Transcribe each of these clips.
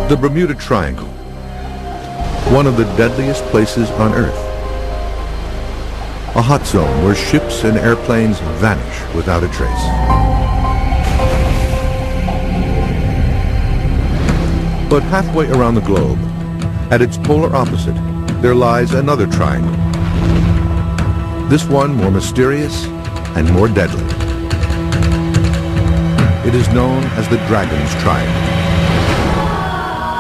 The Bermuda Triangle, one of the deadliest places on Earth. A hot zone where ships and airplanes vanish without a trace. But halfway around the globe, at its polar opposite, there lies another triangle. This one more mysterious and more deadly. It is known as the Dragon's Triangle.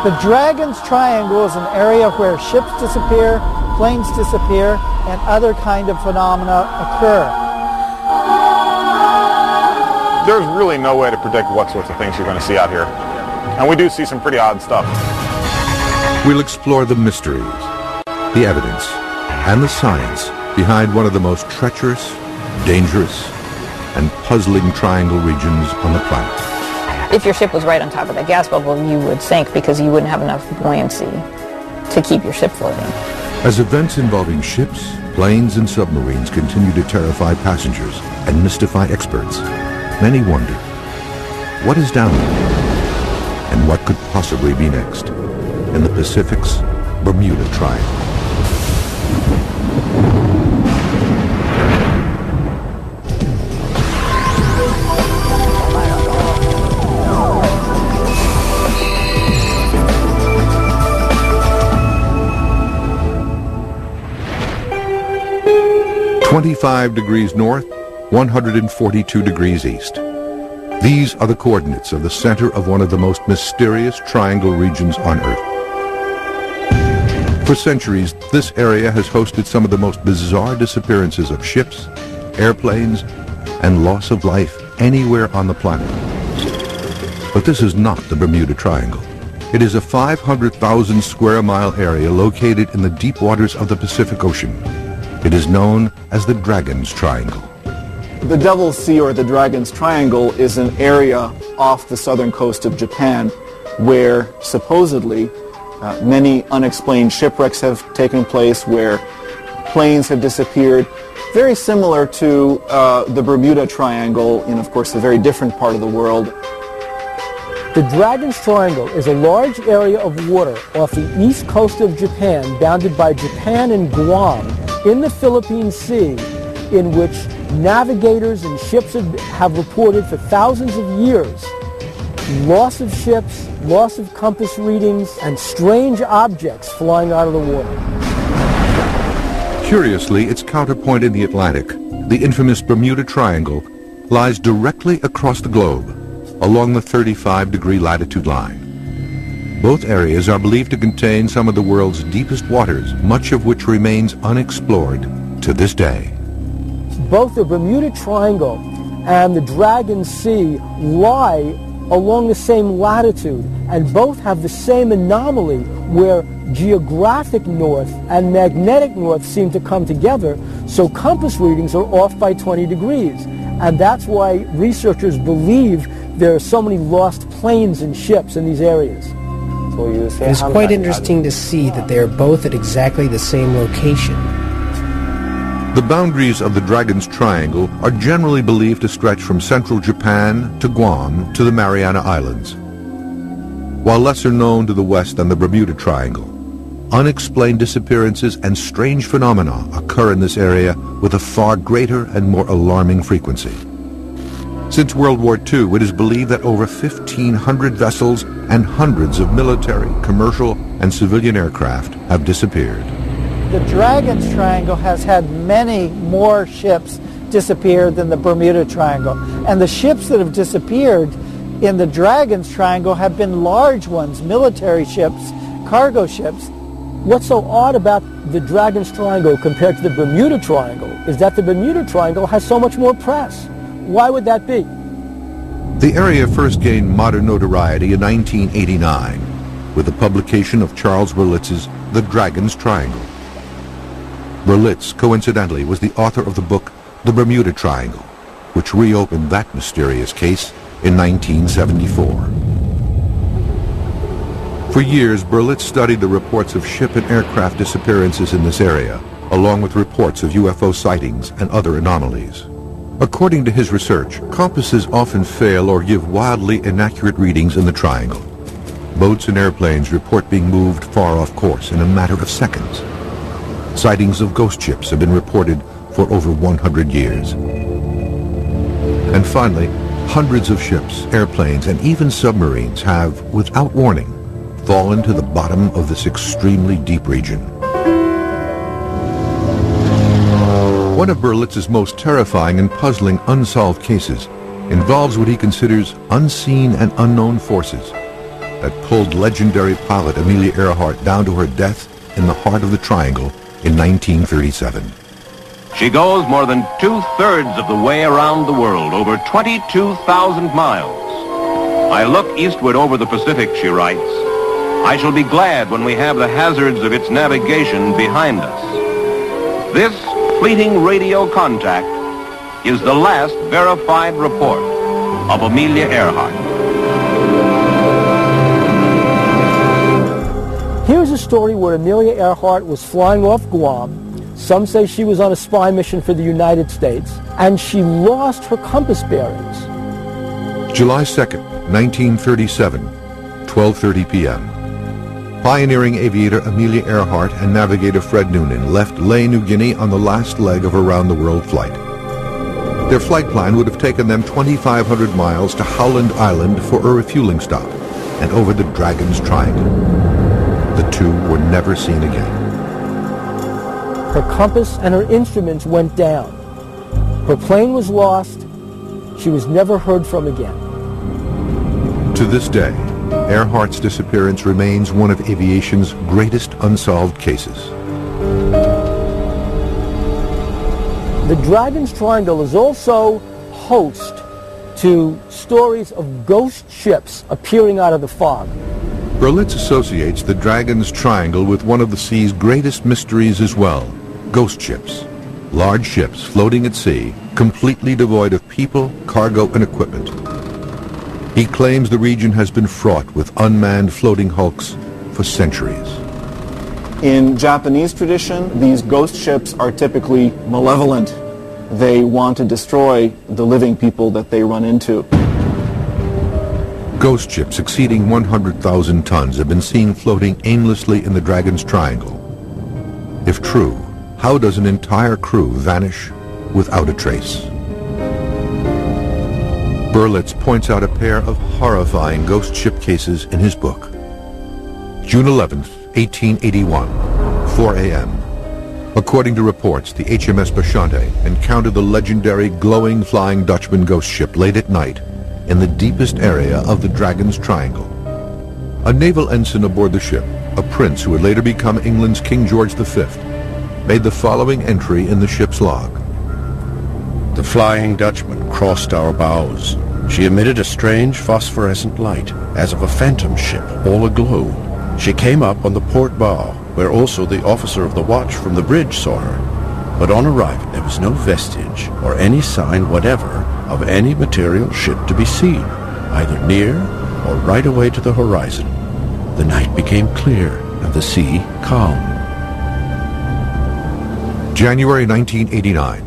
The Dragon's Triangle is an area where ships disappear, planes disappear, and other kind of phenomena occur. There's really no way to predict what sorts of things you're going to see out here. And we do see some pretty odd stuff. We'll explore the mysteries, the evidence, and the science behind one of the most treacherous, dangerous, and puzzling triangle regions on the planet. If your ship was right on top of that gas bubble, you would sink because you wouldn't have enough buoyancy to keep your ship floating. As events involving ships, planes, and submarines continue to terrify passengers and mystify experts, many wonder, what is down there? And what could possibly be next in the Pacific's Bermuda Triangle? "25 degrees north, 142 degrees east. These are the coordinates of the center of one of the most mysterious triangle regions on Earth. For centuries, this area has hosted some of the most bizarre disappearances of ships, airplanes, and loss of life anywhere on the planet. But this is not the Bermuda Triangle. It is a 500,000 square mile area located in the deep waters of the Pacific Ocean. It is known as the Dragon's Triangle. The Devil's Sea, or the Dragon's Triangle, is an area off the southern coast of Japan where supposedly many unexplained shipwrecks have taken place, where planes have disappeared, very similar to the Bermuda Triangle in, of course, a very different part of the world. The Dragon's Triangle is a large area of water off the east coast of Japan, bounded by Japan and Guam, in the Philippine Sea, in which navigators and ships have reported for thousands of years loss of ships, loss of compass readings, and strange objects flying out of the water. Curiously, its counterpoint in the Atlantic, the infamous Bermuda Triangle, lies directly across the globe, along the 35-degree latitude line. Both areas are believed to contain some of the world's deepest waters, much of which remains unexplored to this day. Both the Bermuda Triangle and the Dragon's Sea lie along the same latitude, and both have the same anomaly where geographic north and magnetic north seem to come together, so compass readings are off by 20 degrees. And that's why researchers believe there are so many lost planes and ships in these areas. It is quite interesting to see that they are both at exactly the same location. The boundaries of the Dragon's Triangle are generally believed to stretch from central Japan to Guam to the Mariana Islands. While lesser known to the west than the Bermuda Triangle, unexplained disappearances and strange phenomena occur in this area with a far greater and more alarming frequency. Since World War II, it is believed that over 1,500 vessels and hundreds of military, commercial, and civilian aircraft have disappeared. The Dragon's Triangle has had many more ships disappear than the Bermuda Triangle. And the ships that have disappeared in the Dragon's Triangle have been large ones, military ships, cargo ships. What's so odd about the Dragon's Triangle compared to the Bermuda Triangle is that the Bermuda Triangle has so much more press. Why would that be? The area first gained modern notoriety in 1989 with the publication of Charles Berlitz's The Dragon's Triangle. Berlitz, coincidentally, was the author of the book The Bermuda Triangle, which reopened that mysterious case in 1974. For years, Berlitz studied the reports of ship and aircraft disappearances in this area, along with reports of UFO sightings and other anomalies. According to his research, compasses often fail or give wildly inaccurate readings in the triangle. Boats and airplanes report being moved far off course in a matter of seconds. Sightings of ghost ships have been reported for over 100 years. And finally, hundreds of ships, airplanes, and even submarines have, without warning, fallen to the bottom of this extremely deep region. One of Berlitz's most terrifying and puzzling unsolved cases involves what he considers unseen and unknown forces that pulled legendary pilot Amelia Earhart down to her death in the heart of the Triangle in 1937. She goes more than 2/3 of the way around the world, over 22,000 miles. I look eastward over the Pacific, she writes. I shall be glad when we have the hazards of its navigation behind us. This fleeting radio contact is the last verified report of Amelia Earhart. Here's a story where Amelia Earhart was flying off Guam. Some say she was on a spy mission for the United States, and she lost her compass bearings. July 2nd, 1937, 12:30 p.m. Pioneering aviator Amelia Earhart and navigator Fred Noonan left Lae, New Guinea on the last leg of a round-the-world flight. Their flight plan would have taken them 2,500 miles to Howland Island for a refueling stop and over the Dragon's Triangle. The two were never seen again. Her compass and her instruments went down. Her plane was lost. She was never heard from again. To this day, Earhart's disappearance remains one of aviation's greatest unsolved cases. The Dragon's Triangle is also host to stories of ghost ships appearing out of the fog. Berlitz associates the Dragon's Triangle with one of the sea's greatest mysteries as well, ghost ships. Large ships floating at sea, completely devoid of people, cargo, and equipment. He claims the region has been fraught with unmanned floating hulks for centuries. In Japanese tradition, these ghost ships are typically malevolent. They want to destroy the living people that they run into. Ghost ships exceeding 100,000 tons have been seen floating aimlessly in the Dragon's Triangle. If true, how does an entire crew vanish without a trace? Berlitz points out a pair of horrifying ghost ship cases in his book. June 11th, 1881, 4 a.m. According to reports, the HMS Bashante encountered the legendary glowing Flying Dutchman ghost ship late at night in the deepest area of the Dragon's Triangle. A naval ensign aboard the ship, a prince who would later become England's King George V, made the following entry in the ship's log. The Flying Dutchman crossed our bows. She emitted a strange phosphorescent light, as of a phantom ship, all aglow. She came up on the port bow, where also the officer of the watch from the bridge saw her. But on arrival, there was no vestige or any sign whatever of any material ship to be seen, either near or right away to the horizon. The night became clear and the sea calm. January 1989.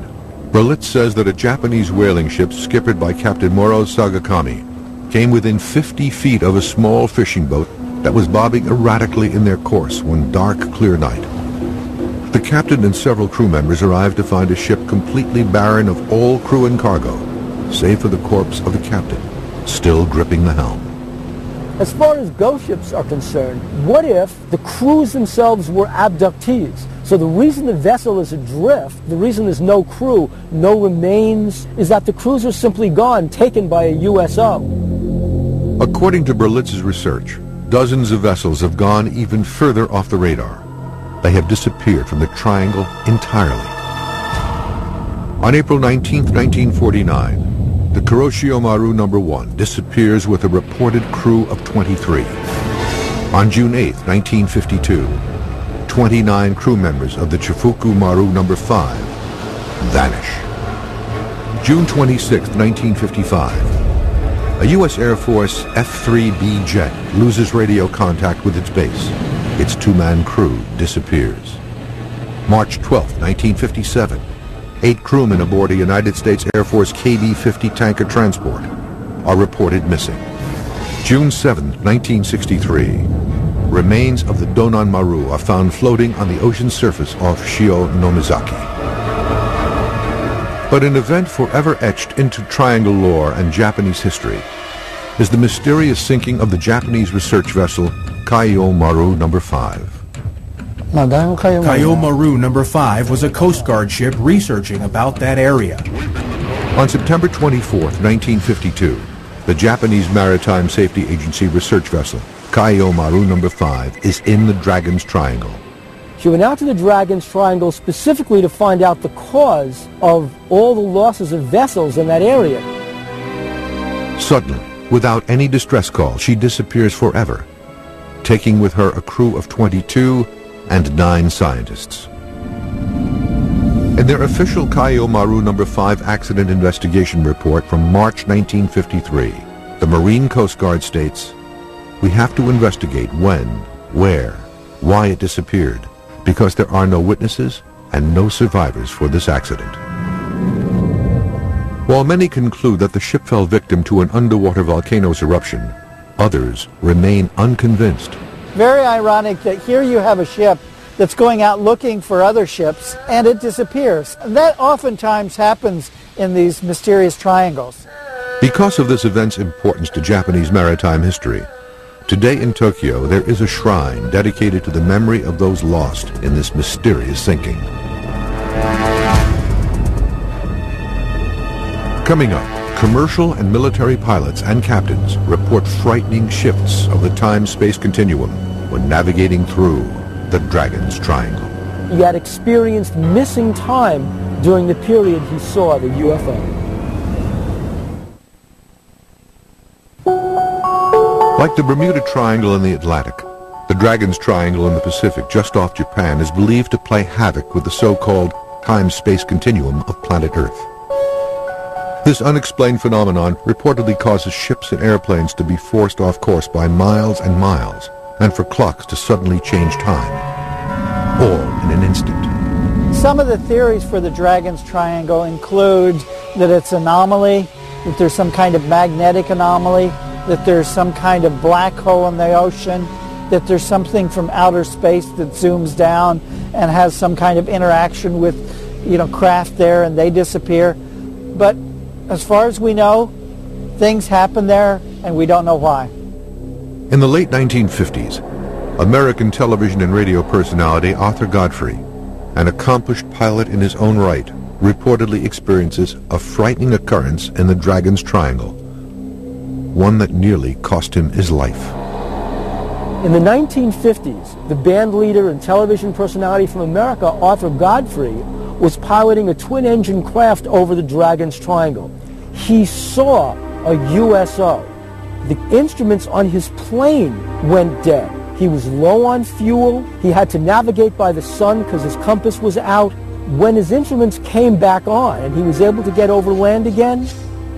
Berlitz says that a Japanese whaling ship skippered by Captain Moro Sagakami came within 50 feet of a small fishing boat that was bobbing erratically in their course one dark, clear night. The captain and several crew members arrived to find a ship completely barren of all crew and cargo, save for the corpse of the captain, still gripping the helm. As far as ghost ships are concerned, what if the crews themselves were abductees? So the reason the vessel is adrift, the reason there's no crew, no remains, is that the crews are simply gone, taken by a USO. According to Berlitz's research, dozens of vessels have gone even further off the radar. They have disappeared from the Triangle entirely. On April 19, 1949, the Kuroshio Maru No. 1 disappears with a reported crew of 23. On June 8, 1952, 29 crew members of the Chifuku Maru No. 5 vanish. June 26, 1955, a U.S. Air Force F-3B jet loses radio contact with its base. Its two-man crew disappears. March 12, 1957, 8 crewmen aboard a United States Air Force KB-50 tanker transport are reported missing. June 7, 1963. Remains of the Donan Maru are found floating on the ocean surface off Shio Nomizaki. But an event forever etched into triangle lore and Japanese history is the mysterious sinking of the Japanese research vessel Kaiyo Maru No. 5. Kaiyo Maru No. 5 was a Coast Guard ship researching about that area. On September 24, 1952, the Japanese Maritime Safety Agency research vessel Kaiyo Maru No. 5 is in the Dragon's Triangle. She went out to the Dragon's Triangle specifically to find out the cause of all the losses of vessels in that area. Suddenly, without any distress call, she disappears forever, taking with her a crew of 22 and 9 scientists. In their official Kaiyo Maru No. 5 accident investigation report from March 1953, the Marine Coast Guard states, "We have to investigate when, where, why it disappeared, because there are no witnesses and no survivors for this accident." While many conclude that the ship fell victim to an underwater volcano's eruption, others remain unconvinced. Very ironic that here you have a ship that's going out looking for other ships and it disappears. And that oftentimes happens in these mysterious triangles. Because of this event's importance to Japanese maritime history, today in Tokyo there is a shrine dedicated to the memory of those lost in this mysterious sinking. Coming up, commercial and military pilots and captains report frightening shifts of the time-space continuum when navigating through the Dragon's Triangle. He had experienced missing time during the period he saw the UFO. Like the Bermuda Triangle in the Atlantic, the Dragon's Triangle in the Pacific just off Japan is believed to play havoc with the so-called time-space continuum of planet Earth. This unexplained phenomenon reportedly causes ships and airplanes to be forced off course by miles and miles, and for clocks to suddenly change time, all in an instant. Some of the theories for the Dragon's Triangle include that it's anomaly, that there's some kind of magnetic anomaly, that there's some kind of black hole in the ocean, that there's something from outer space that zooms down and has some kind of interaction with, craft there and they disappear. But as far as we know, things happen there and we don't know why. In the late 1950s, American television and radio personality Arthur Godfrey, an accomplished pilot in his own right, reportedly experiences a frightening occurrence in the Dragon's Triangle, one that nearly cost him his life. In the 1950s, the band leader and television personality from America, Arthur Godfrey, was piloting a twin-engine craft over the Dragon's Triangle. He saw a USO. The instruments on his plane went dead. He was low on fuel. He had to navigate by the sun because his compass was out. When his instruments came back on and he was able to get over land again,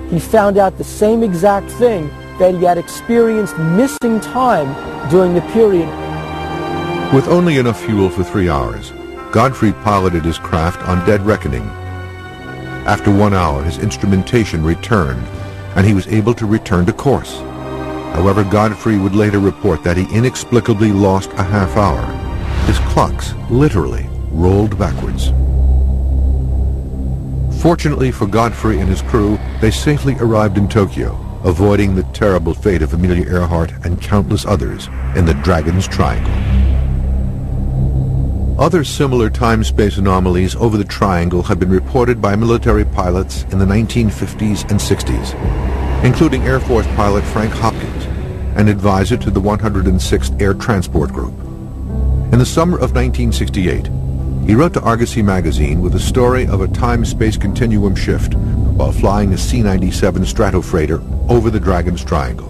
he found out the same exact thing that he had experienced missing time during the period. With only enough fuel for 3 hours, Godfrey piloted his craft on dead reckoning. After 1 hour, his instrumentation returned, and he was able to return to course. However, Godfrey would later report that he inexplicably lost a half hour. His clocks literally rolled backwards. Fortunately for Godfrey and his crew, they safely arrived in Tokyo, avoiding the terrible fate of Amelia Earhart and countless others in the Dragon's Triangle. Other similar time-space anomalies over the Triangle have been reported by military pilots in the 1950s and 60s, including Air Force pilot Frank Hopkins, an advisor to the 106th Air Transport Group. In the summer of 1968, he wrote to Argosy magazine with a story of a time-space continuum shift while flying a C-97 Stratofreighter over the Dragon's Triangle.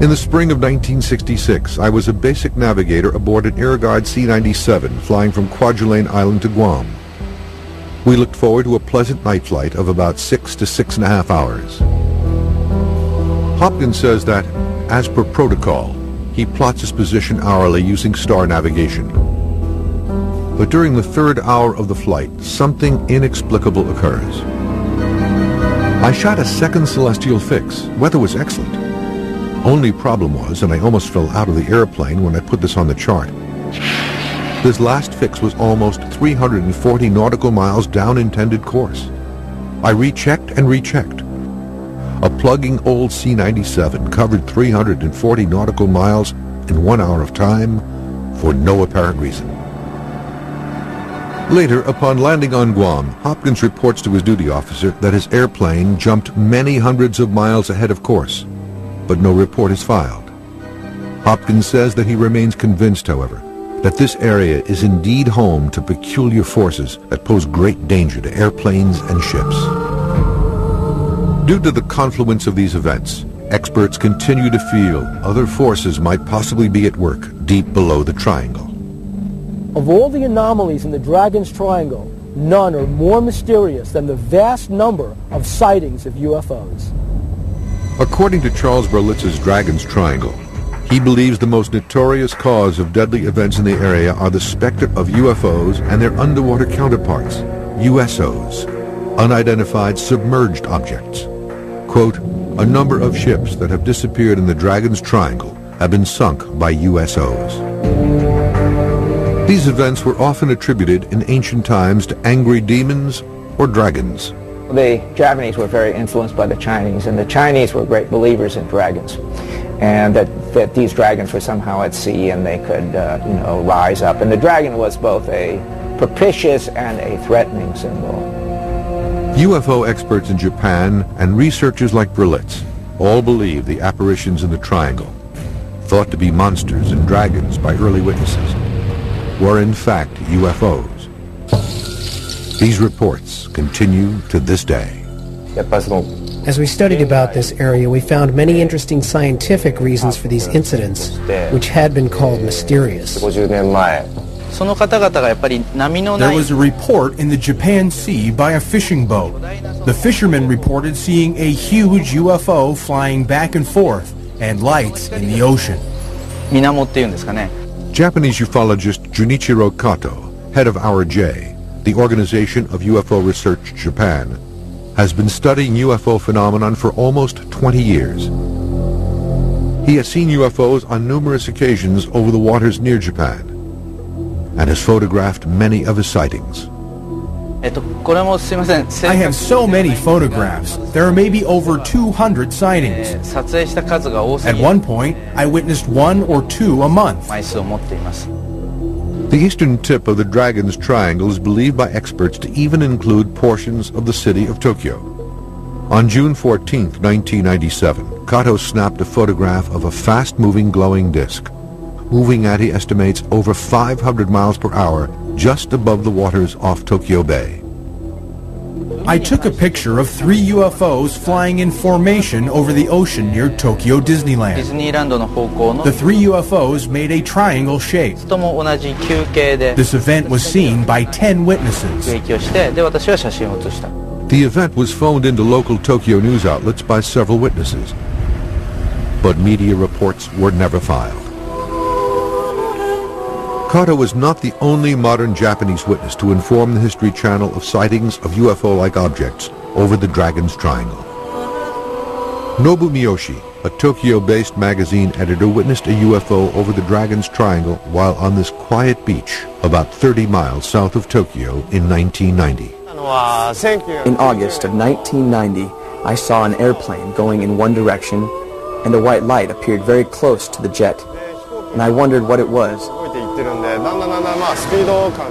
In the spring of 1966, I was a basic navigator aboard an Air Guard C-97 flying from Kwajalein Island to Guam. We looked forward to a pleasant night flight of about 6 to 6.5 hours. Hopkins says that, as per protocol, he plots his position hourly using star navigation. But during the 3rd hour of the flight, something inexplicable occurs. I shot a second celestial fix. Weather was excellent. Only problem was, and I almost fell out of the airplane when I put this on the chart, this last fix was almost 340 nautical miles down intended course. I rechecked and rechecked. A plugging old C-97 covered 340 nautical miles in 1 hour of time for no apparent reason. Later, upon landing on Guam, Hopkins reports to his duty officer that his airplane jumped many hundreds of miles ahead of course, but no report is filed. Hopkins says that he remains convinced, however, that this area is indeed home to peculiar forces that pose great danger to airplanes and ships. Due to the confluence of these events, experts continue to feel other forces might possibly be at work deep below the triangle. Of all the anomalies in the Dragon's Triangle, none are more mysterious than the vast number of sightings of UFOs. According to Charles Berlitz's Dragon's Triangle, he believes the most notorious cause of deadly events in the area are the specter of UFOs and their underwater counterparts, USOs, unidentified submerged objects. Quote, a number of ships that have disappeared in the Dragon's Triangle have been sunk by USOs. These events were often attributed in ancient times to angry demons or dragons. The Japanese were very influenced by the Chinese, and the Chinese were great believers in dragons, and that these dragons were somehow at sea and they could, rise up. And the dragon was both a propitious and a threatening symbol. UFO experts in Japan and researchers like Berlitz all believe the apparitions in the triangle, thought to be monsters and dragons by early witnesses, were in fact UFOs. These reports continue to this day. As we studied about this area, we found many interesting scientific reasons for these incidents, which had been called mysterious. There was a report in the Japan Sea by a fishing boat. The fishermen reported seeing a huge UFO flying back and forth and lights in the ocean. Japanese ufologist Junichiro Kato, head of RJ, the Organization of UFO Research Japan, has been studying UFO phenomenon for almost 20 years. He has seen UFOs on numerous occasions over the waters near Japan and has photographed many of his sightings. I have so many photographs. There are maybe over 200 sightings. At one point, I witnessed 1 or 2 a month. The eastern tip of the Dragon's Triangle is believed by experts to even include portions of the city of Tokyo. On June 14, 1997, Kato snapped a photograph of a fast-moving glowing disk, moving at, he estimates, over 500 miles per hour just above the waters off Tokyo Bay. I took a picture of 3 UFOs flying in formation over the ocean near Tokyo Disneyland. The 3 UFOs made a triangle shape. This event was seen by 10 witnesses. The event was phoned into local Tokyo news outlets by several witnesses, but media reports were never filed. Kato was not the only modern Japanese witness to inform the History Channel of sightings of UFO-like objects over the Dragon's Triangle. Nobu Miyoshi, a Tokyo-based magazine editor, witnessed a UFO over the Dragon's Triangle while on this quiet beach about 30 miles south of Tokyo in 1990. In August of 1990, I saw an airplane going in one direction, and a white light appeared very close to the jet, and I wondered what it was.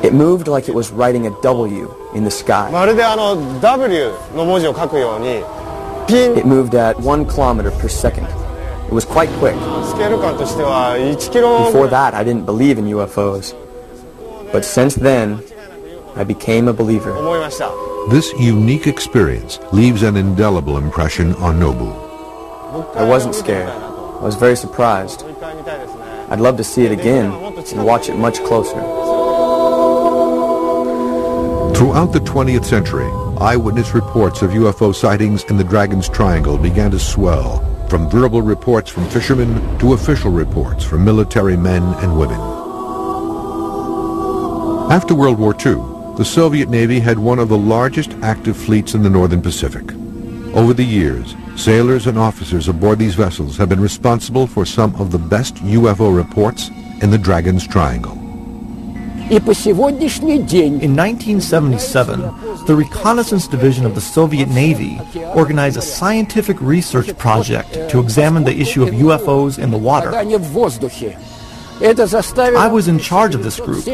It moved like it was writing a W in the sky. It moved at 1 kilometer per second. It was quite quick. Before that, I didn't believe in UFOs. But since then, I became a believer. This unique experience leaves an indelible impression on Nobu. I wasn't scared. I was very surprised. I'd love to see it again and watch it much closer. Throughout the 20th century, eyewitness reports of UFO sightings in the Dragon's Triangle began to swell, from verbal reports from fishermen to official reports from military men and women. After World War II, the Soviet Navy had one of the largest active fleets in the Northern Pacific. Over the years, sailors and officers aboard these vessels have been responsible for some of the best UFO reports in the Dragon's Triangle. In 1977, the Reconnaissance Division of the Soviet Navy organized a scientific research project to examine the issue of UFOs in the water. I was in charge of this group. At the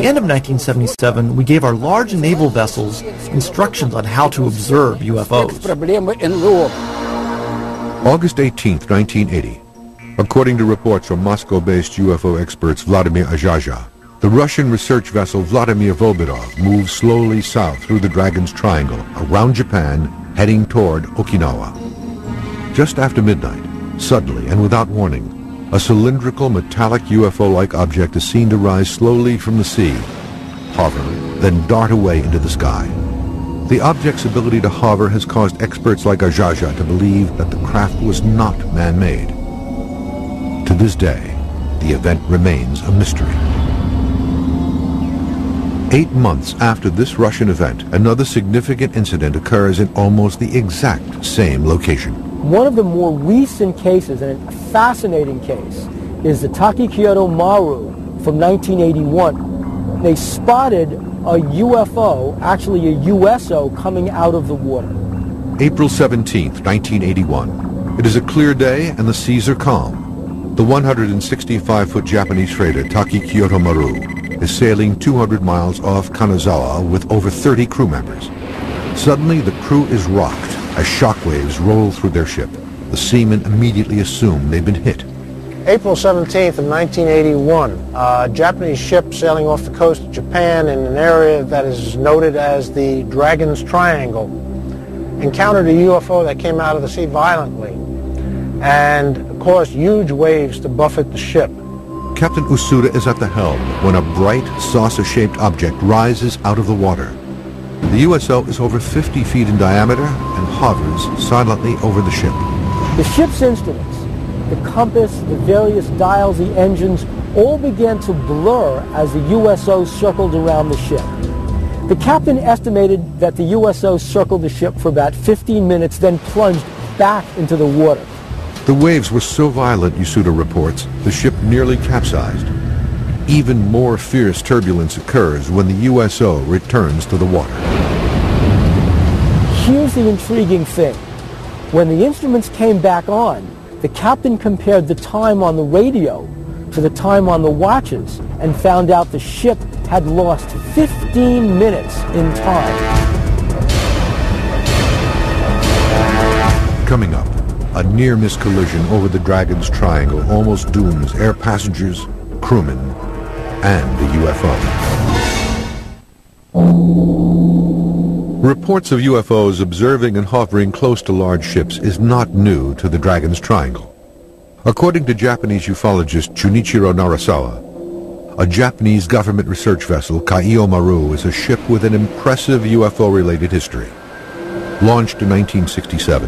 end of 1977, we gave our large naval vessels instructions on how to observe UFOs. August 18, 1980. According to reports from Moscow-based UFO experts Vladimir Azhaja, the Russian research vessel Vladimir Volbirov moved slowly south through the Dragon's Triangle, around Japan, heading toward Okinawa. Just after midnight, suddenly and without warning, a cylindrical metallic UFO-like object is seen to rise slowly from the sea, hover, then dart away into the sky. The object's ability to hover has caused experts like Azhaja to believe that the craft was not man-made. To this day, the event remains a mystery. 8 months after this Russian event, another significant incident occurs in almost the exact same location. One of the more recent cases, and a fascinating case, is the Takikyoto Maru from 1981. They spotted a UFO, actually a USO, coming out of the water. April 17th, 1981. It is a clear day and the seas are calm. The 165-foot Japanese freighter Takikyoto Maru is sailing 200 miles off Kanazawa with over 30 crew members. Suddenly, the crew is rocked as shockwaves roll through their ship. The seamen immediately assume they've been hit. April 17th of 1981, a Japanese ship sailing off the coast of Japan in an area that is noted as the Dragon's Triangle encountered a UFO that came out of the sea violently and caused huge waves to buffet the ship. Captain Usuda is at the helm when a bright, saucer-shaped object rises out of the water. The USO is over 50 feet in diameter and hovers silently over the ship. The ship's instruments, the compass, the various dials, the engines, all began to blur as the USO circled around the ship. The captain estimated that the USO circled the ship for about 15 minutes, then plunged back into the water. The waves were so violent, Usuda reports, the ship nearly capsized. Even more fierce turbulence occurs when the USO returns to the water. Here's the intriguing thing. When the instruments came back on, the captain compared the time on the radio to the time on the watches and found out the ship had lost 15 minutes in time. Coming up, a near-miss collision over the Dragon's Triangle almost dooms air passengers, crewmen, and a UFO. Reports of UFOs observing and hovering close to large ships is not new to the Dragon's Triangle. According to Japanese ufologist Junichiro Narasawa, a Japanese government research vessel, Kaiyo Maru, is a ship with an impressive UFO-related history. Launched in 1967,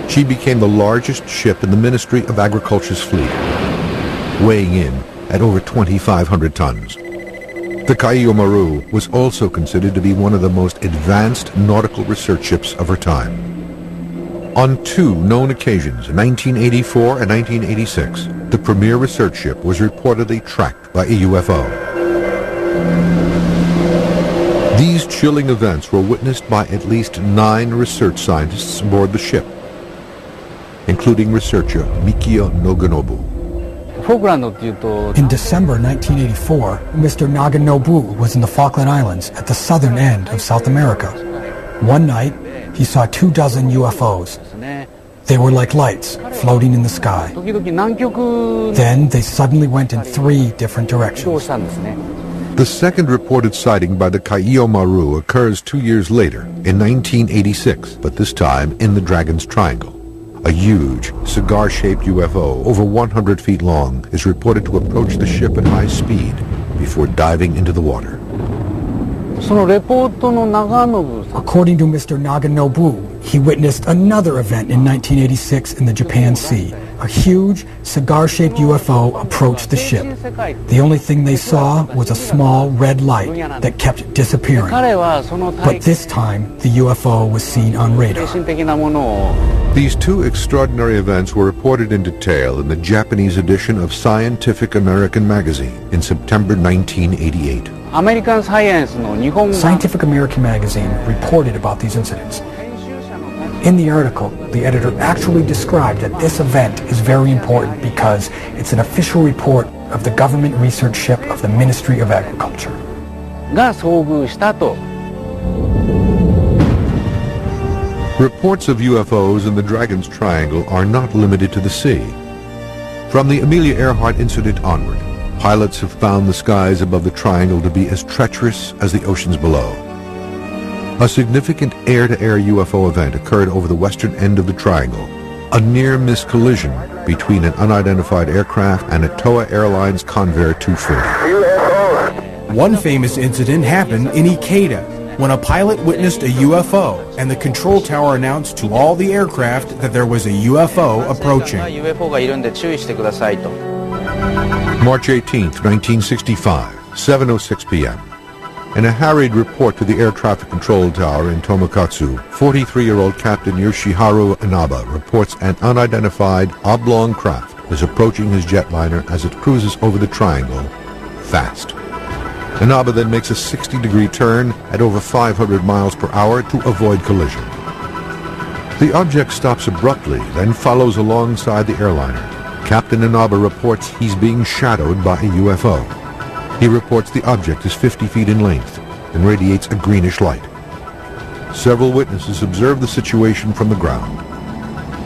she became the largest ship in the Ministry of Agriculture's fleet, weighing in at over 2,500 tons. The Kaiyo Maru was also considered to be one of the most advanced nautical research ships of her time. On 2 known occasions, in 1984 and 1986, the premier research ship was reportedly tracked by a UFO. These chilling events were witnessed by at least 9 research scientists aboard the ship, including researcher Mikio Noganobu. In December 1984, Mr. Naganobu was in the Falkland Islands at the southern end of South America. One night, he saw 24 UFOs. They were like lights floating in the sky. Then they suddenly went in 3 different directions. The second reported sighting by the Kaiyo Maru occurs 2 years later, in 1986, but this time in the Dragon's Triangle. A huge, cigar-shaped UFO, over 100 feet long, is reported to approach the ship at high speed before diving into the water. According to Mr. Naganobu, he witnessed another event in 1986 in the Japan Sea. A huge, cigar-shaped UFO approached the ship. The only thing they saw was a small red light that kept disappearing. But this time, the UFO was seen on radar. These two extraordinary events were reported in detail in the Japanese edition of Scientific American magazine in September 1988. Scientific American magazine reported about these incidents. In the article, the editor actually described that this event is very important because it's an official report of the government research ship of the Ministry of Agriculture. Reports of UFOs in the Dragon's Triangle are not limited to the sea. From the Amelia Earhart incident onward, pilots have found the skies above the triangle to be as treacherous as the oceans below. A significant air-to-air UFO event occurred over the western end of the triangle, a near-miss collision between an unidentified aircraft and a Toa Airlines Convair 240. One famous incident happened in Ikeda, when a pilot witnessed a UFO and the control tower announced to all the aircraft that there was a UFO approaching. March 18th, 1965, 7:06 p.m. In a harried report to the air traffic control tower in Tomakatsu, 43-year-old Captain Yoshiharu Inaba reports an unidentified oblong craft is approaching his jetliner as it cruises over the triangle, fast. Inaba then makes a 60-degree turn at over 500 miles per hour to avoid collision. The object stops abruptly, then follows alongside the airliner. Captain Inaba reports he's being shadowed by a UFO. He reports the object is 50 feet in length and radiates a greenish light. Several witnesses observe the situation from the ground.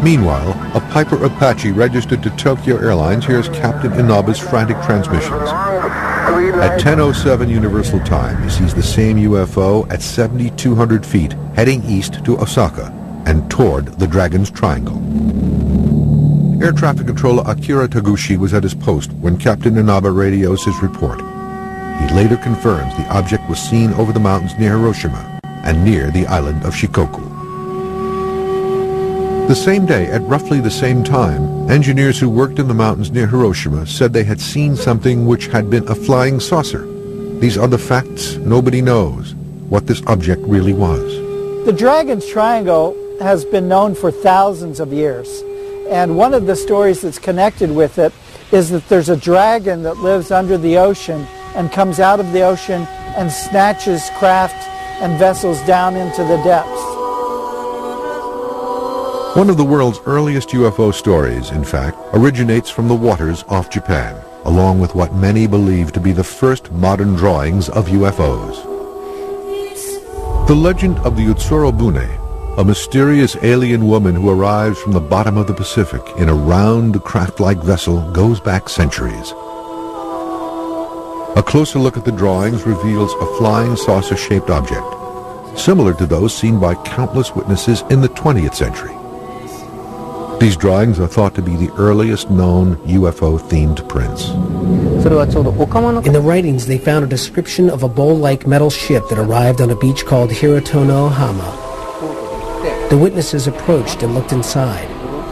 Meanwhile, a Piper Apache registered to Tokyo Airlines hears Captain Inaba's frantic transmissions. At 10:07 Universal Time, he sees the same UFO at 7,200 feet, heading east to Osaka and toward the Dragon's Triangle. Air traffic controller Akira Taguchi was at his post when Captain Inaba radios his report. He later confirms the object was seen over the mountains near Hiroshima and near the island of Shikoku. The same day, at roughly the same time, engineers who worked in the mountains near Hiroshima said they had seen something which had been a flying saucer. These are the facts. Nobody knows what this object really was. The Dragon's Triangle has been known for thousands of years. And one of the stories that's connected with it is that there's a dragon that lives under the ocean and comes out of the ocean and snatches craft and vessels down into the depths. One of the world's earliest UFO stories, in fact, originates from the waters off Japan, along with what many believe to be the first modern drawings of UFOs. The legend of the Utsuro Bune, a mysterious alien woman who arrives from the bottom of the Pacific in a round, craft-like vessel, goes back centuries. A closer look at the drawings reveals a flying saucer-shaped object, similar to those seen by countless witnesses in the 20th century. These drawings are thought to be the earliest known UFO-themed prints. In the writings, they found a description of a bowl-like metal ship that arrived on a beach called Hiratono-hama. The witnesses approached and looked inside.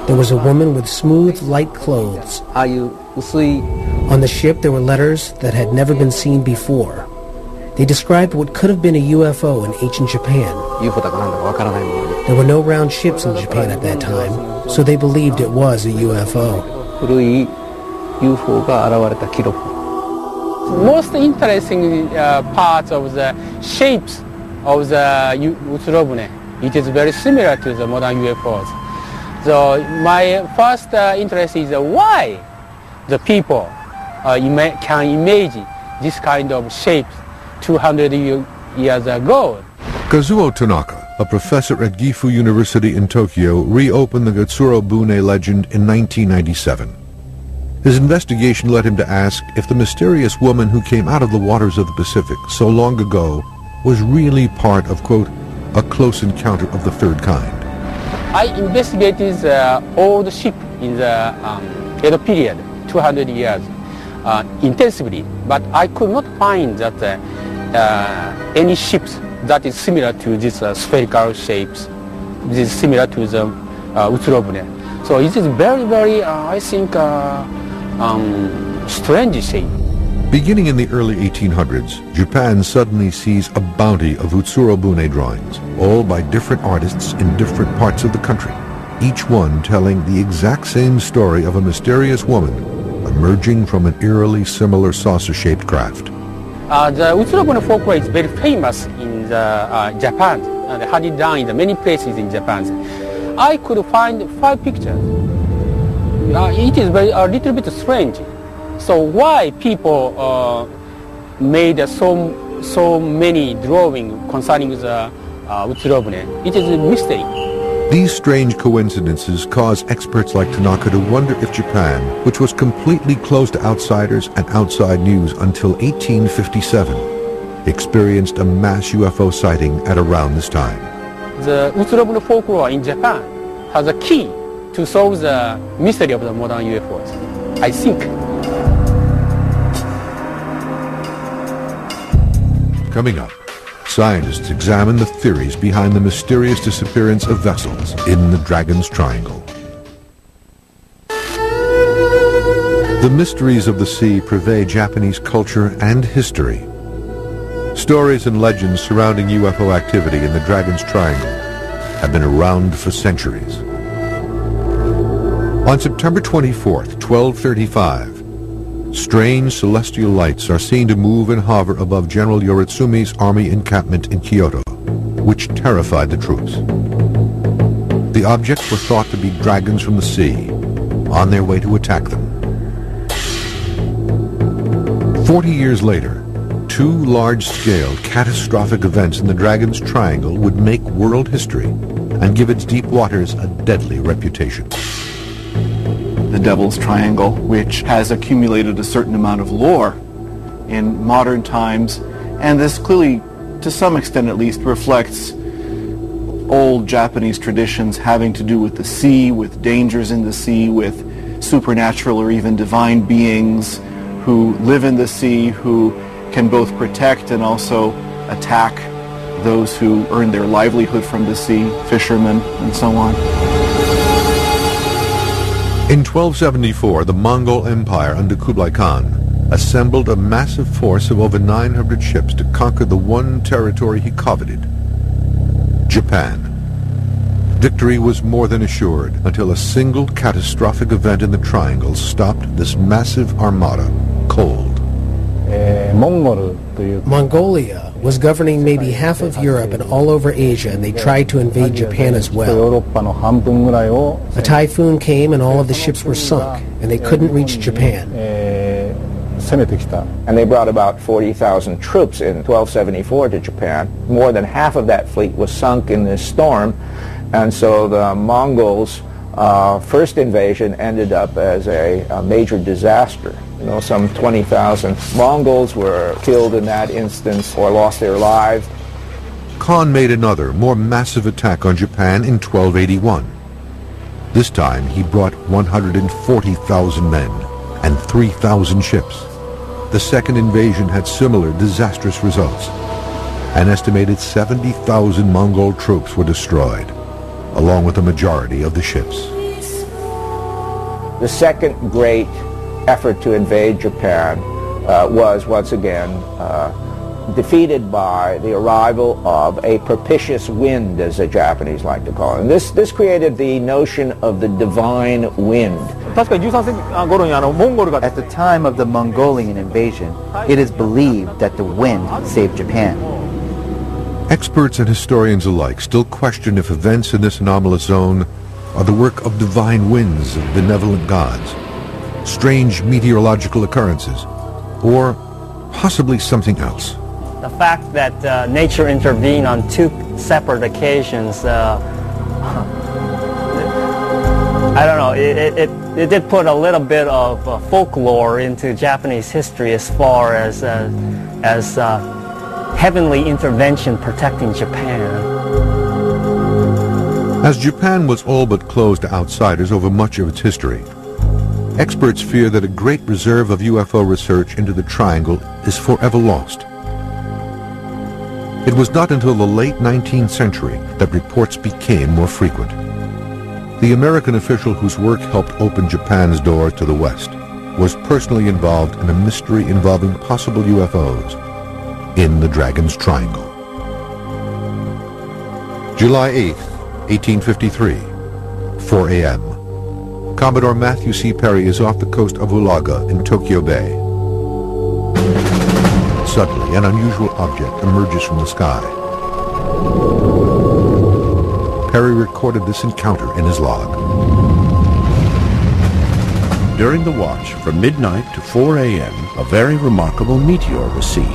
There was a woman with smooth, light clothes. On the ship, there were letters that had never been seen before. They described what could have been a UFO in ancient Japan. There were no round ships in Japan at that time, so they believed it was a UFO. Most interesting parts of the shapes of the Utsuro Bune. It is very similar to the modern UFOs. So my first interest is why the people can imagine this kind of shape 200 years ago. Kazuo Tanaka, a professor at Gifu University in Tokyo, reopened the Utsuro Bune legend in 1997. His investigation led him to ask if the mysterious woman who came out of the waters of the Pacific so long ago was really part of, quote, a close encounter of the third kind. I investigated the old ship in the Edo period, 200 years, intensively, but I could not find that any ships that is similar to these spherical shapes. This is similar to the Utsurobune. So it is very, very, I think, strange shape. Beginning in the early 1800s, Japan suddenly sees a bounty of Utsurobune drawings, all by different artists in different parts of the country, each one telling the exact same story of a mysterious woman emerging from an eerily similar saucer-shaped craft. The Utsurobune folklore is very famous in Japan, and had it done in many places in Japan. I could find 5 pictures. It is a little bit strange. So why people made so many drawings concerning the Utsurobune? It is a mistake. These strange coincidences cause experts like Tanaka to wonder if Japan, which was completely closed to outsiders and outside news until 1857, experienced a mass UFO sighting at around this time. The Utsurobune folklore in Japan has a key to solve the mystery of the modern UFOs, I think. Coming up, scientists examine the theories behind the mysterious disappearance of vessels in the Dragon's Triangle. The mysteries of the sea pervade Japanese culture and history. Stories and legends surrounding UFO activity in the Dragon's Triangle have been around for centuries. On September 24th, 1235, strange celestial lights are seen to move and hover above General Yoritsumi's army encampment in Kyoto, which terrified the troops. The objects were thought to be dragons from the sea, on their way to attack them. 40 years later, 2 large-scale catastrophic events in the Dragon's Triangle would make world history and give its deep waters a deadly reputation. The Devil's Triangle, which has accumulated a certain amount of lore in modern times, and this clearly, to some extent at least, reflects old Japanese traditions having to do with the sea, with dangers in the sea, with supernatural or even divine beings who live in the sea, who can both protect and also attack those who earn their livelihood from the sea, fishermen and so on. In 1274, the Mongol Empire under Kublai Khan assembled a massive force of over 900 ships to conquer the one territory he coveted, Japan. Victory was more than assured until a single catastrophic event in the Triangle stopped this massive armada cold. Mongolia was governing maybe half of Europe and all over Asia, and they tried to invade Japan as well. A typhoon came and all of the ships were sunk, and they couldn't reach Japan. And they brought about 40,000 troops in 1274 to Japan. More than half of that fleet was sunk in this storm, and so the Mongols' first invasion ended up as a major disaster. You know, some 20,000 Mongols were killed in that instance or lost their lives. Khan made another, more massive attack on Japan in 1281. This time he brought 140,000 men and 3,000 ships. The second invasion had similar disastrous results. An estimated 70,000 Mongol troops were destroyed, along with the majority of the ships. The second great effort to invade Japan was once again defeated by the arrival of a propitious wind, as the Japanese like to call it. And this created the notion of the divine wind. At the time of the Mongolian invasion, it is believed that the wind saved Japan. Experts and historians alike still question if events in this anomalous zone are the work of divine winds of benevolent gods, strange meteorological occurrences, or possibly something else. The fact that nature intervened on 2 separate occasions, I don't know, it did put a little bit of folklore into Japanese history as far as heavenly intervention protecting Japan. As Japan was all but closed to outsiders over much of its history, experts fear that a great reserve of UFO research into the Triangle is forever lost. It was not until the late 19th century that reports became more frequent. The American official whose work helped open Japan's door to the West was personally involved in a mystery involving possible UFOs in the Dragon's Triangle. July 8, 1853, 4 a.m. Commodore Matthew C. Perry is off the coast of Ulaga in Tokyo Bay. Suddenly, an unusual object emerges from the sky. Perry recorded this encounter in his log. During the watch from midnight to 4 a.m., a very remarkable meteor was seen.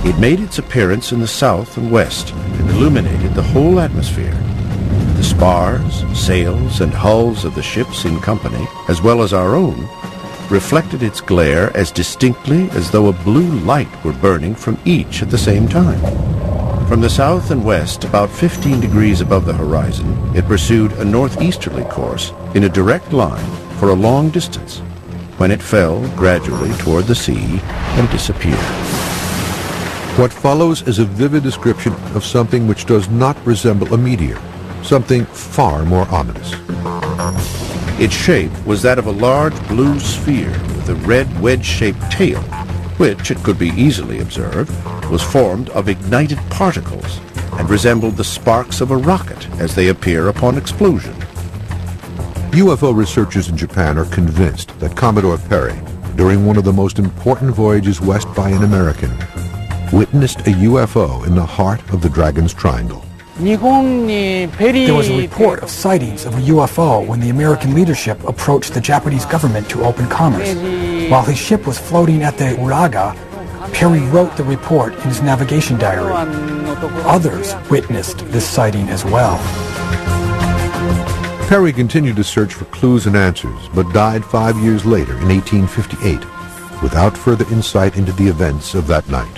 It made its appearance in the south and west and illuminated the whole atmosphere. The spars, sails, and hulls of the ships in company, as well as our own, reflected its glare as distinctly as though a blue light were burning from each at the same time. From the south and west, about 15 degrees above the horizon, it pursued a northeasterly course in a direct line for a long distance, when it fell gradually toward the sea and disappeared. What follows is a vivid description of something which does not resemble a meteor, something far more ominous. Its shape was that of a large blue sphere with a red wedge-shaped tail, which, it could be easily observed, was formed of ignited particles and resembled the sparks of a rocket as they appear upon explosion. UFO researchers in Japan are convinced that Commodore Perry, during one of the most important voyages west by an American, witnessed a UFO in the heart of the Dragon's Triangle. There was a report of sightings of a UFO when the American leadership approached the Japanese government to open commerce. While his ship was floating at the Uraga, Perry wrote the report in his navigation diary. Others witnessed this sighting as well. Perry continued to search for clues and answers, but died 5 years later in 1858, without further insight into the events of that night.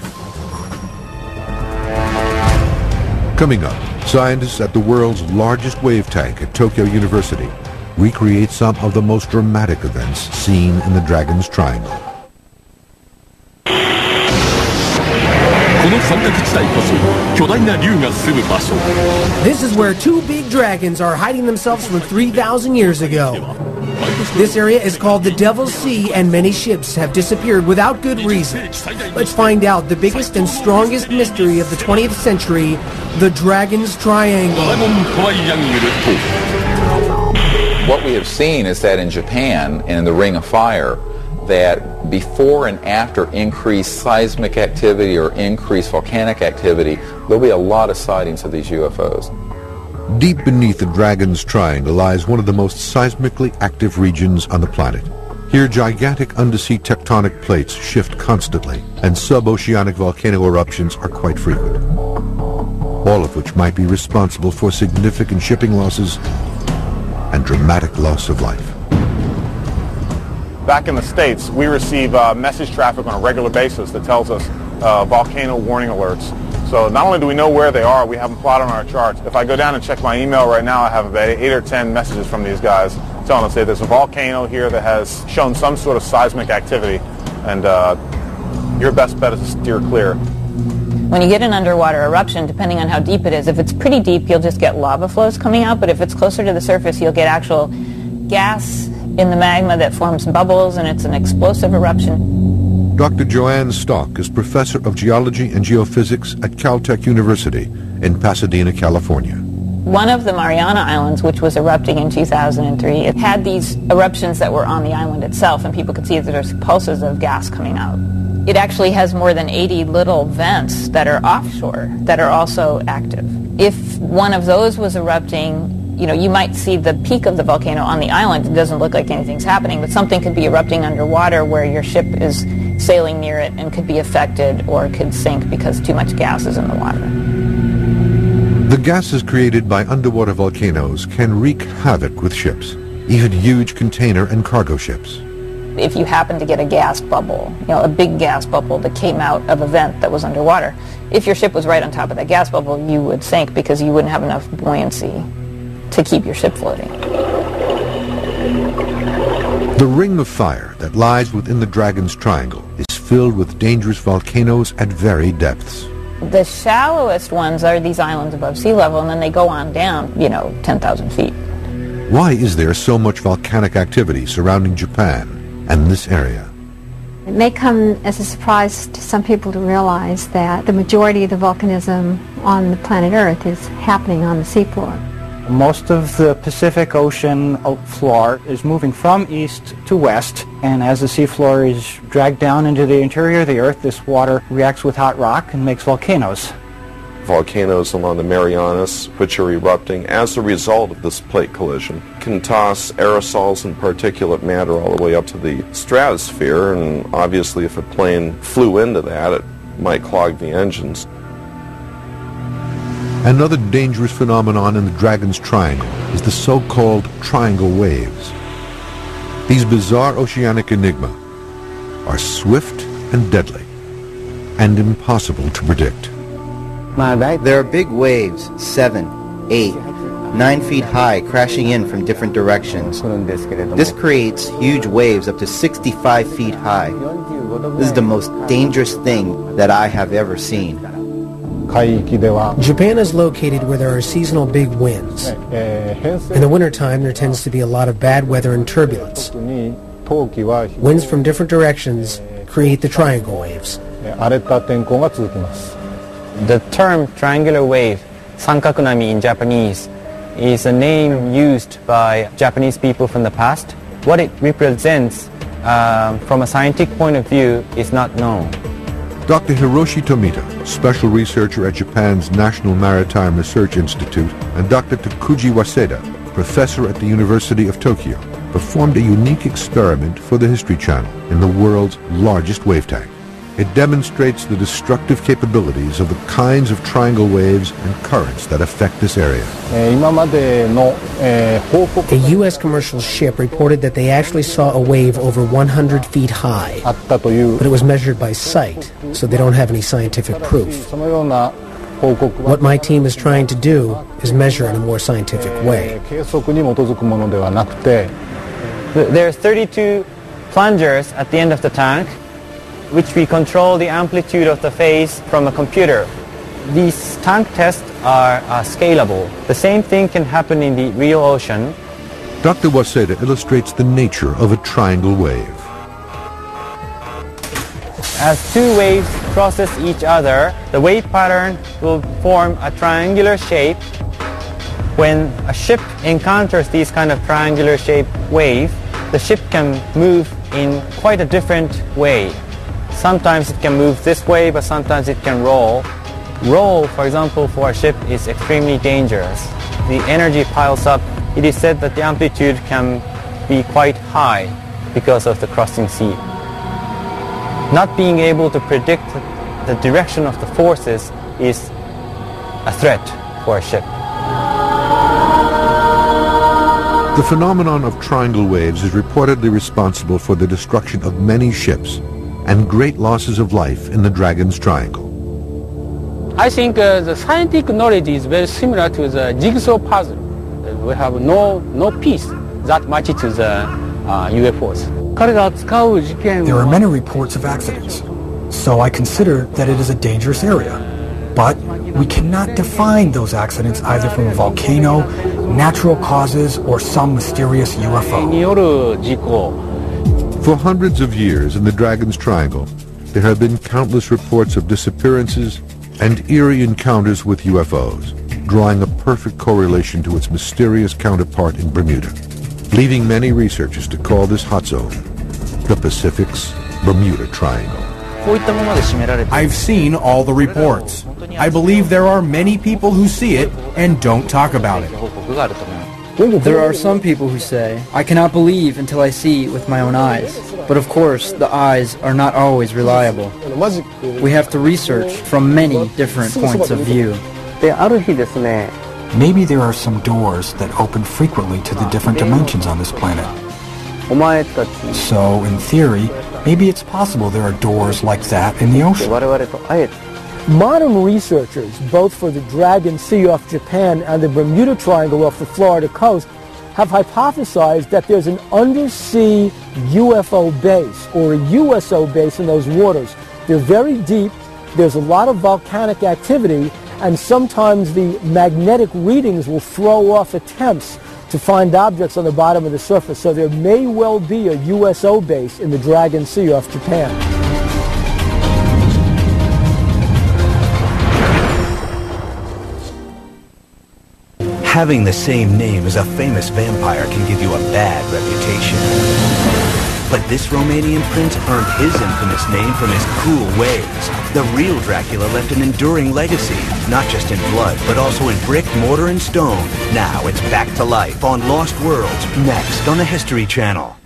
Coming up, scientists at the world's largest wave tank at Tokyo University recreate some of the most dramatic events seen in the Dragon's Triangle. This is where two big dragons are hiding themselves from 3,000 years ago. This area is called the Devil's Sea, and many ships have disappeared without good reason. Let's find out the biggest and strongest mystery of the 20th century, the Dragon's Triangle. What we have seen is that in Japan and in the Ring of Fire, that before and after increased seismic activity or increased volcanic activity, there'll be a lot of sightings of these UFOs. Deep beneath the Dragon's Triangle lies one of the most seismically active regions on the planet. Here, gigantic undersea tectonic plates shift constantly, and suboceanic volcano eruptions are quite frequent, all of which might be responsible for significant shipping losses and dramatic loss of life. Back in the States, we receive message traffic on a regular basis that tells us volcano warning alerts. So not only do we know where they are, we have them plotted on our charts. If I go down and check my email right now, I have about 8 or 10 messages from these guys telling us that there's a volcano here that has shown some sort of seismic activity, and your best bet is to steer clear. When you get an underwater eruption, depending on how deep it is, if it's pretty deep, you'll just get lava flows coming out, but if it's closer to the surface, you'll get actual gas in the magma that forms bubbles, and it's an explosive eruption. Dr. Joanne Stock is professor of geology and geophysics at Caltech University in Pasadena, California. One of the Mariana Islands, which was erupting in 2003, it had these eruptions that were on the island itself, and people could see that there's pulses of gas coming out. It actually has more than 80 little vents that are offshore that are also active. If one of those was erupting, you know, you might see the peak of the volcano on the island. It doesn't look like anything's happening, but something could be erupting underwater where your ship is sailing near it and could be affected or could sink because too much gas is in the water. The gases created by underwater volcanoes can wreak havoc with ships, even huge container and cargo ships. If you happen to get a gas bubble, you know, a big gas bubble that came out of a vent that was underwater, if your ship was right on top of that gas bubble, you would sink because you wouldn't have enough buoyancy to keep your ship floating. The Ring of Fire that lies within the Dragon's Triangle is filled with dangerous volcanoes at varied depths. The shallowest ones are these islands above sea level, and then they go on down, 10,000 feet. Why is there so much volcanic activity surrounding Japan and this area? It may come as a surprise to some people to realize that the majority of the volcanism on the planet Earth is happening on the seafloor. Most of the Pacific Ocean floor is moving from east to west, and as the seafloor is dragged down into the interior of the Earth, this water reacts with hot rock and makes volcanoes. Volcanoes along the Marianas, which are erupting as a result of this plate collision, can toss aerosols and particulate matter all the way up to the stratosphere, and obviously if a plane flew into that, it might clog the engines. Another dangerous phenomenon in the Dragon's Triangle is the so-called triangle waves. These bizarre oceanic enigma are swift and deadly and impossible to predict. There are big waves, 7, 8, 9 feet high, crashing in from different directions. This creates huge waves up to 65 feet high. This is the most dangerous thing that I have ever seen. Japan is located where there are seasonal big winds. In the wintertime, there tends to be a lot of bad weather and turbulence. Winds from different directions create the triangle waves. The term triangular wave, sankakunami in Japanese, is a name used by Japanese people from the past. What it represents from a scientific point of view is not known. Dr. Hiroshi Tomita, special researcher at Japan's National Maritime Research Institute, and Dr. Takuji Waseda, professor at the University of Tokyo, performed a unique experiment for the History Channel in the world's largest wave tank. It demonstrates the destructive capabilities of the kinds of triangle waves and currents that affect this area. A U.S. commercial ship reported that they actually saw a wave over 100 feet high, but it was measured by sight, so they don't have any scientific proof. What my team is trying to do is measure in a more scientific way. There are 32 plungers at the end of the tank, which we control the amplitude of the phase from a computer. These tank tests are scalable. The same thing can happen in the real ocean. Dr. Waseda illustrates the nature of a triangle wave. As two waves crosses each other, the wave pattern will form a triangular shape. When a ship encounters these kind of triangular shaped wave, the ship can move in quite a different way. Sometimes it can move this way, but sometimes it can roll. Roll, for example, for a ship is extremely dangerous. The energy piles up. It is said that the amplitude can be quite high because of the crossing sea. Not being able to predict the direction of the forces is a threat for a ship. The phenomenon of triangle waves is reportedly responsible for the destruction of many ships and great losses of life in the Dragon's Triangle. I think the scientific knowledge is very similar to the jigsaw puzzle. We have no piece that matches to the UFOs. There are many reports of accidents, so I consider that it is a dangerous area. But we cannot define those accidents either from a volcano, natural causes, or some mysterious UFO. For hundreds of years in the Dragon's Triangle, there have been countless reports of disappearances and eerie encounters with UFOs, drawing a perfect correlation to its mysterious counterpart in Bermuda, leading many researchers to call this hot zone the Pacific's Bermuda Triangle. I've seen all the reports. I believe there are many people who see it and don't talk about it. There are some people who say, I cannot believe until I see with my own eyes. But of course, the eyes are not always reliable. We have to research from many different points of view. Maybe there are some doors that open frequently to the different dimensions on this planet. So, in theory, maybe it's possible there are doors like that in the ocean. Modern researchers, both for the Dragon Sea off Japan and the Bermuda Triangle off the Florida coast, have hypothesized that there's an undersea UFO base or a USO base in those waters. They're very deep, there's a lot of volcanic activity, and sometimes the magnetic readings will throw off attempts to find objects on the bottom of the surface. So there may well be a USO base in the Dragon Sea off Japan. Having the same name as a famous vampire can give you a bad reputation. But this Romanian prince earned his infamous name from his cool ways. The real Dracula left an enduring legacy, not just in blood, but also in brick, mortar, and stone. Now it's back to life on Lost Worlds, next on the History Channel.